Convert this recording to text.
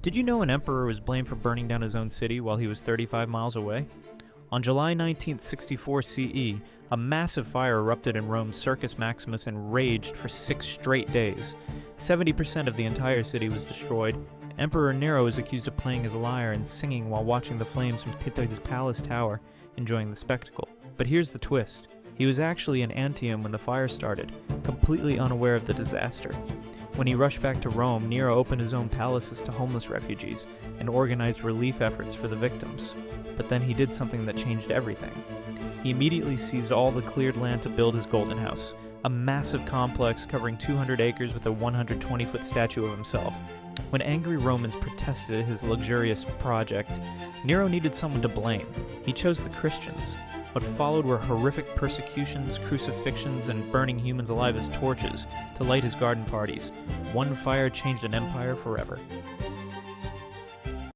Did you know an emperor was blamed for burning down his own city while he was 35 miles away? On July 19, 64 CE, a massive fire erupted in Rome's Circus Maximus and raged for 6 straight days. 70% of the entire city was destroyed. Emperor Nero is accused of playing his lyre and singing while watching the flames from Tito's palace tower, enjoying the spectacle. But here's the twist. He was actually in Antium when the fire started, completely unaware of the disaster. When he rushed back to Rome, Nero opened his own palaces to homeless refugees and organized relief efforts for the victims. But then he did something that changed everything. He immediately seized all the cleared land to build his Golden House, a massive complex covering 200 acres with a 120-foot statue of himself. When angry Romans protested his luxurious project, Nero needed someone to blame. He chose the Christians. What followed were horrific persecutions, crucifixions, and burning humans alive as torches to light his garden parties. One fire changed an empire forever.